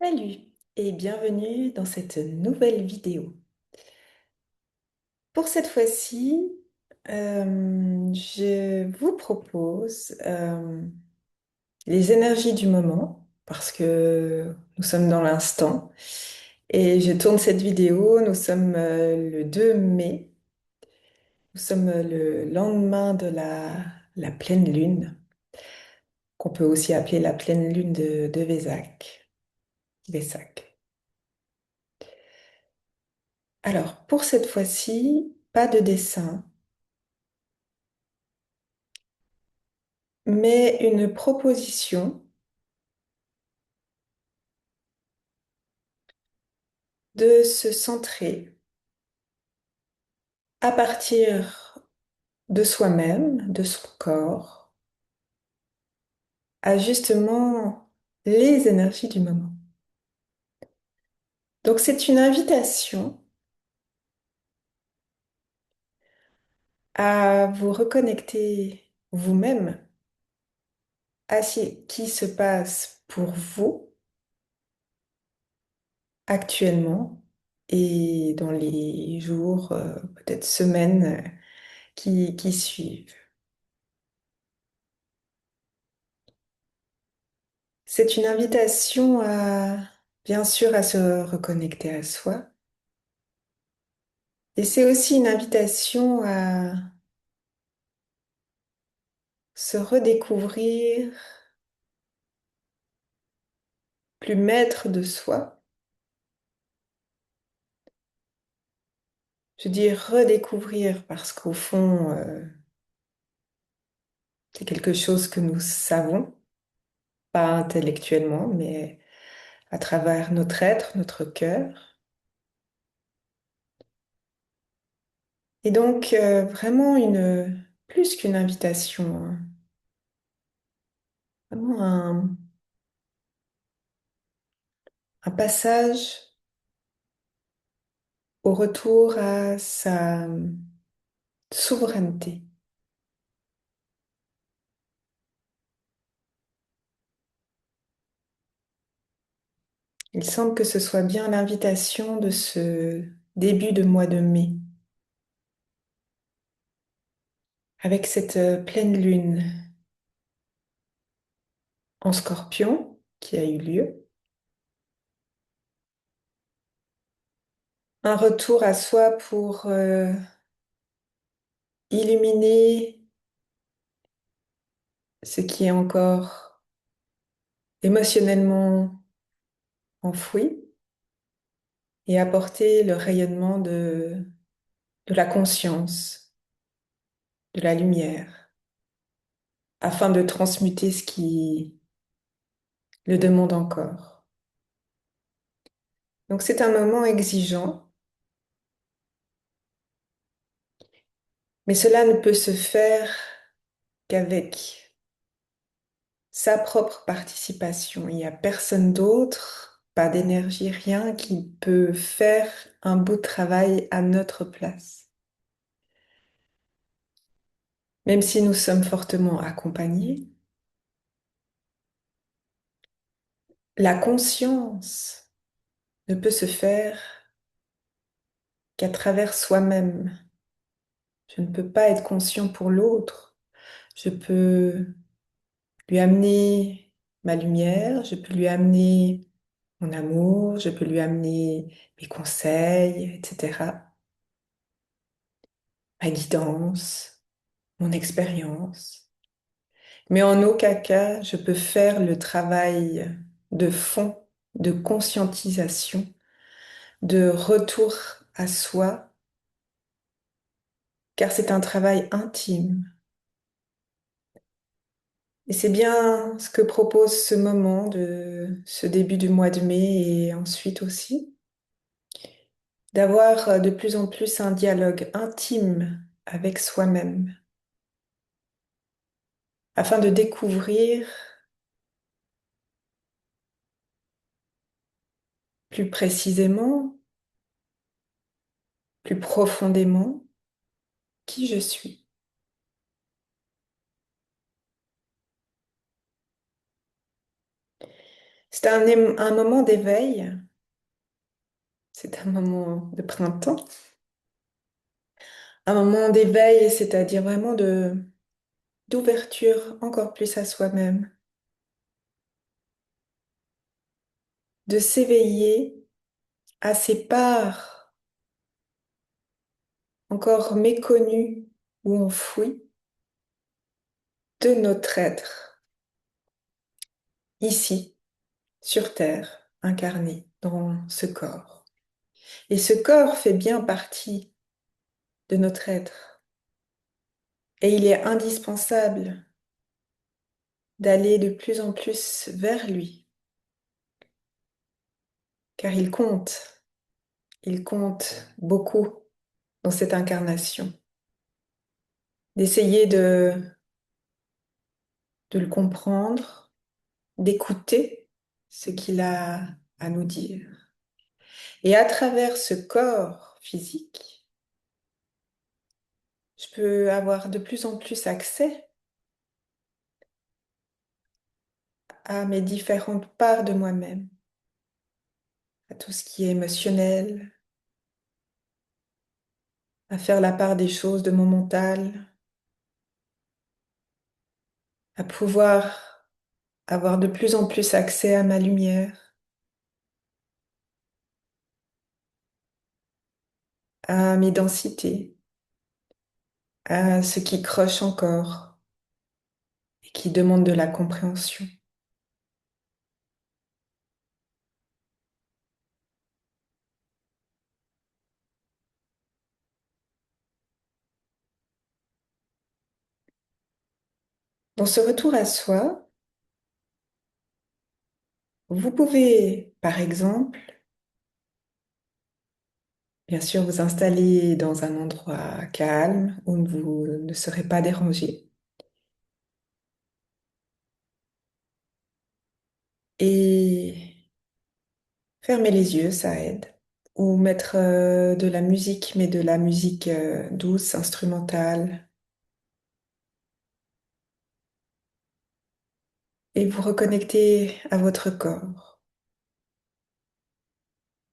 Salut et bienvenue dans cette nouvelle vidéo. Pour cette fois-ci, je vous propose les énergies du moment parce que nous sommes dans l'instant et je tourne cette vidéo. Nous sommes le 2 mai, nous sommes le lendemain de la pleine lune, qu'on peut aussi appeler la pleine lune de Vésac. Vésac. Alors, pour cette fois-ci, pas de dessin, mais une proposition de se centrer à partir de soi-même, de son corps, à justement les énergies du moment. Donc c'est une invitation à vous reconnecter vous-même à ce qui se passe pour vous actuellement et dans les jours, peut-être semaines qui suivent. C'est une invitation à, bien sûr, à se reconnecter à soi. Et c'est aussi une invitation à se redécouvrir plus maître de soi. Je dis redécouvrir parce qu'au fond, c'est quelque chose que nous savons, pas intellectuellement, mais à travers notre être, notre cœur. Et donc, vraiment plus qu'une invitation, hein, vraiment un passage au retour à sa souveraineté. Il semble que ce soit bien l'invitation de ce début de mois de mai, avec cette pleine lune en Scorpion qui a eu lieu. Un retour à soi pour illuminer ce qui est encore émotionnellement enfoui et apporter le rayonnement de la conscience, de la lumière, afin de transmuter ce qui le demande encore. Donc c'est un moment exigeant, mais cela ne peut se faire qu'avec sa propre participation. Il n'y a personne d'autre, pas d'énergie, rien qui peut faire un bout de travail à notre place. Même si nous sommes fortement accompagnés, la conscience ne peut se faire qu'à travers soi-même. Je ne peux pas être conscient pour l'autre. Je peux lui amener ma lumière, je peux lui amener mon amour, je peux lui amener mes conseils, etc. Ma guidance, mon expérience. Mais en aucun cas, je peux faire le travail de fond, de conscientisation, de retour à soi, car c'est un travail intime. Et c'est bien ce que propose ce moment de ce début du mois de mai et ensuite aussi, d'avoir de plus en plus un dialogue intime avec soi-même, afin de découvrir plus précisément, plus profondément qui je suis. C'est un moment d'éveil, c'est un moment de printemps, un moment d'éveil, c'est-à-dire vraiment d'ouverture encore plus à soi-même, de s'éveiller à ces parts encore méconnues ou enfouies de notre être, ici, sur Terre, incarné dans ce corps. Et ce corps fait bien partie de notre être. Et il est indispensable d'aller de plus en plus vers lui, car il compte beaucoup dans cette incarnation. D'essayer de le comprendre, d'écouter ce qu'il a à nous dire. Et à travers ce corps physique, je peux avoir de plus en plus accès à mes différentes parts de moi-même, à tout ce qui est émotionnel, à faire la part des choses de mon mental, à pouvoir avoir de plus en plus accès à ma lumière, à mes densités, à ce qui croche encore et qui demande de la compréhension. Dans ce retour à soi, vous pouvez, par exemple, bien sûr, vous installer dans un endroit calme où vous ne serez pas dérangé et fermer les yeux, ça aide. Ou mettre de la musique, mais de la musique douce, instrumentale, et vous reconnecter à votre corps,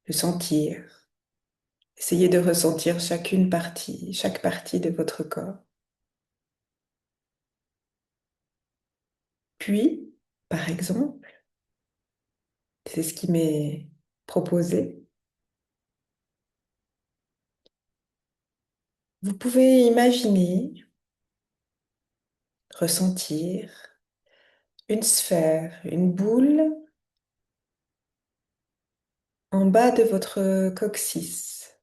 le sentir. Essayez de ressentir chaque partie de votre corps. Puis, par exemple, c'est ce qui m'est proposé, vous pouvez imaginer, ressentir une sphère, une boule en bas de votre coccyx,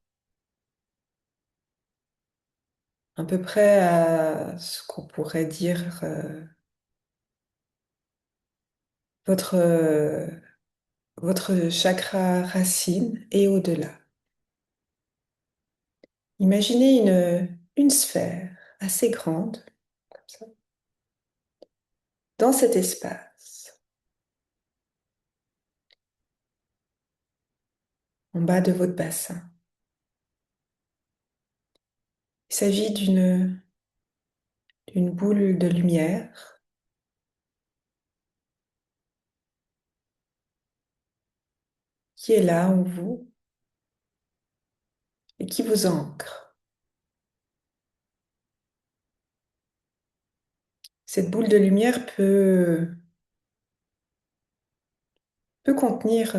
à peu près à ce qu'on pourrait dire votre, votre chakra racine et au-delà. Imaginez une sphère assez grande, comme ça, dans cet espace, en bas de votre bassin. Il s'agit d'une boule de lumière qui est là en vous et qui vous ancre. Cette boule de lumière peut contenir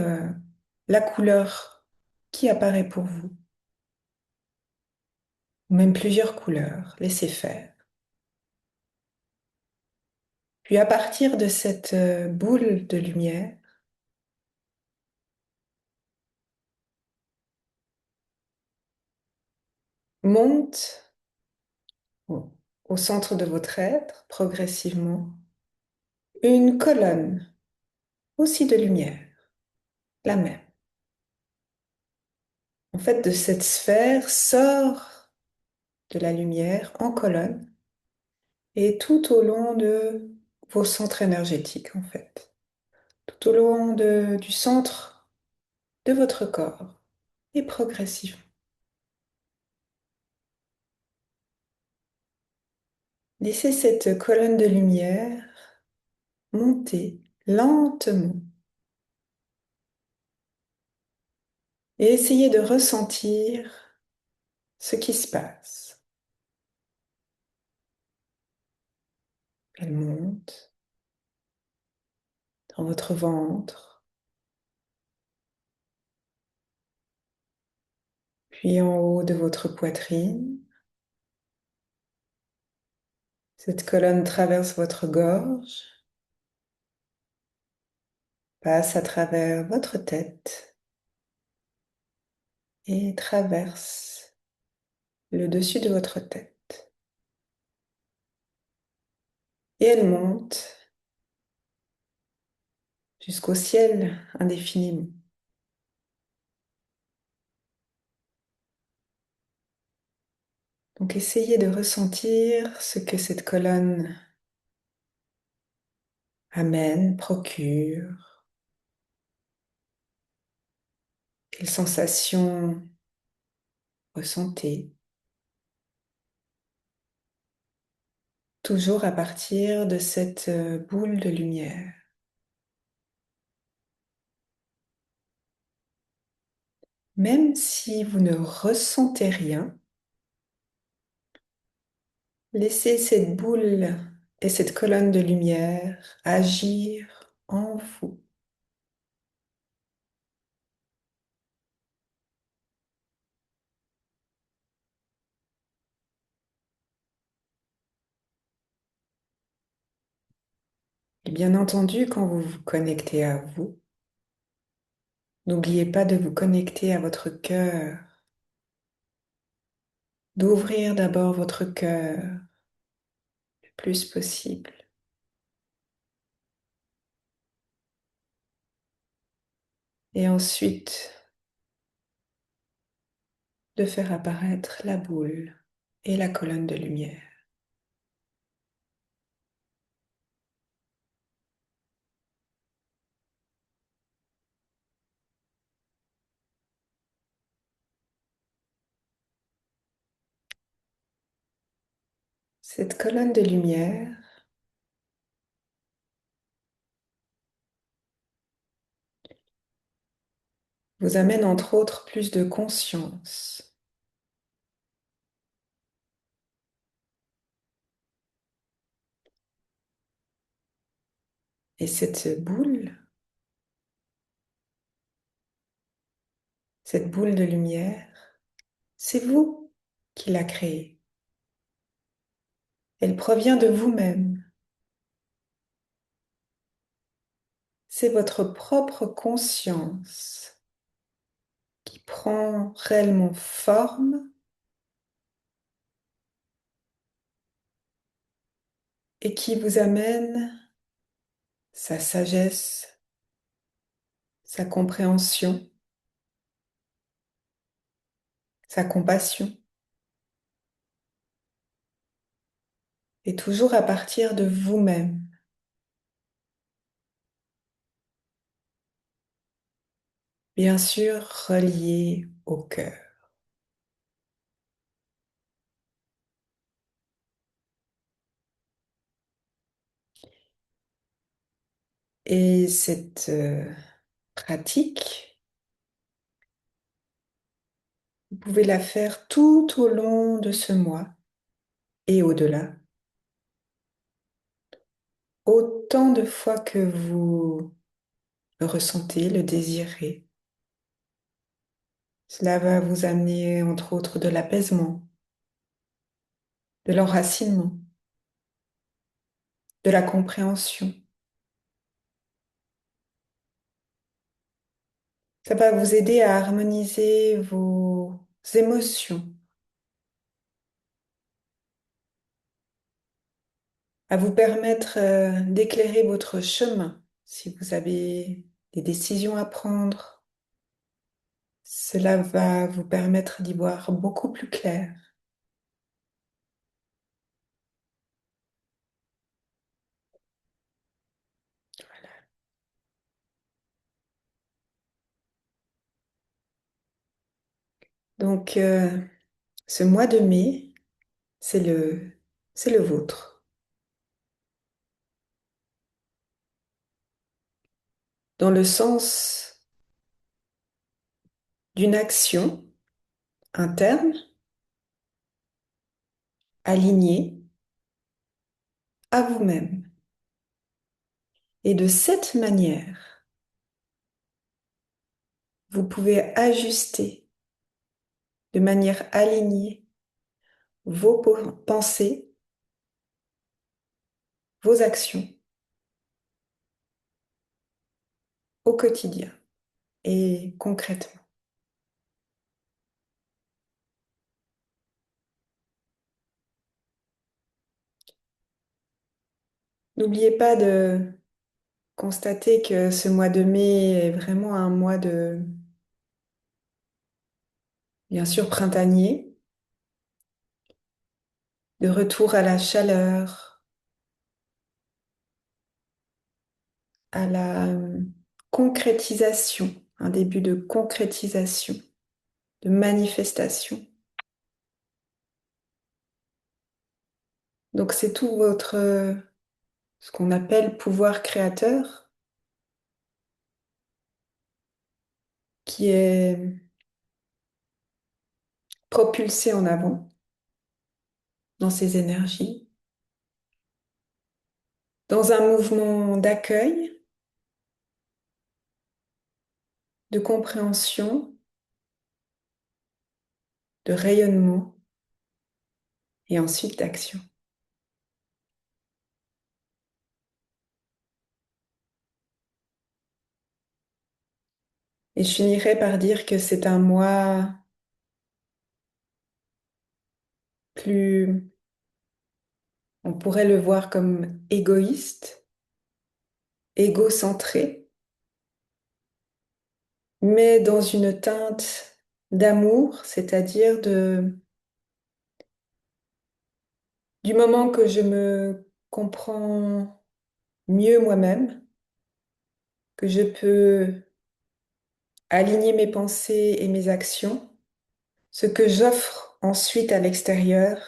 la couleur qui apparaît pour vous, ou même plusieurs couleurs. Laissez faire. Puis à partir de cette boule de lumière, monte au, au centre de votre être, progressivement, une colonne aussi de lumière, la même. En fait, de cette sphère sort de la lumière en colonne et tout au long de vos centres énergétiques, en fait. Tout au long du centre de votre corps et progressivement. Laissez cette colonne de lumière monter lentement et essayez de ressentir ce qui se passe. Elle monte dans votre ventre, puis en haut de votre poitrine. Cette colonne traverse votre gorge, passe à travers votre tête et traverse le dessus de votre tête. Et elle monte jusqu'au ciel indéfiniment. Donc essayez de ressentir ce que cette colonne amène, procure, quelles sensations ressentez, toujours à partir de cette boule de lumière. Même si vous ne ressentez rien, laissez cette boule et cette colonne de lumière agir en vous. Et bien entendu, quand vous vous connectez à vous, n'oubliez pas de vous connecter à votre cœur, d'ouvrir d'abord votre cœur le plus possible. Et ensuite, de faire apparaître la boule et la colonne de lumière. Cette colonne de lumière vous amène entre autres plus de conscience. Et cette boule de lumière, c'est vous qui la créée. Elle provient de vous-même. C'est votre propre conscience qui prend réellement forme et qui vous amène sa sagesse, sa compréhension, sa compassion, et toujours à partir de vous-même. Bien sûr, relié au cœur. Et cette pratique, vous pouvez la faire tout au long de ce mois et au-delà, autant de fois que vous le ressentez, le désirez. Cela va vous amener, entre autres, de l'apaisement, de l'enracinement, de la compréhension. Ça va vous aider à harmoniser vos émotions, à vous permettre d'éclairer votre chemin si vous avez des décisions à prendre. Cela va vous permettre d'y voir beaucoup plus clair. Donc, ce mois de mai, c'est c'est le vôtre. Dans le sens d'une action interne, alignée à vous-même. Et de cette manière, vous pouvez ajuster de manière alignée vos pensées, vos actions au quotidien et concrètement. N'oubliez pas de constater que ce mois de mai est vraiment un mois de, bien sûr, printanier, de retour à la chaleur, à la concrétisation, un début de concrétisation, de manifestation. Donc c'est tout votre, ce qu'on appelle pouvoir créateur, qui est propulsé en avant dans ses énergies, dans un mouvement d'accueil, de compréhension, de rayonnement et ensuite d'action. Et je finirai par dire que c'est un mois plus, on pourrait le voir comme égoïste, égocentré, mais dans une teinte d'amour, c'est-à-dire du moment que je me comprends mieux moi-même, que je peux aligner mes pensées et mes actions, ce que j'offre ensuite à l'extérieur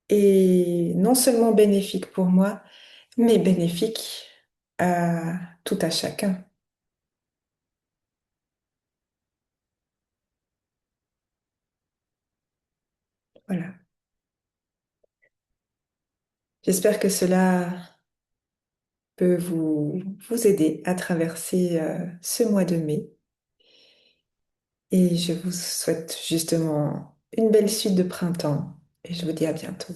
est non seulement bénéfique pour moi, mais bénéfique à tout à chacun. Voilà. J'espère que cela peut vous aider à traverser ce mois de mai. Et je vous souhaite justement une belle suite de printemps et je vous dis à bientôt.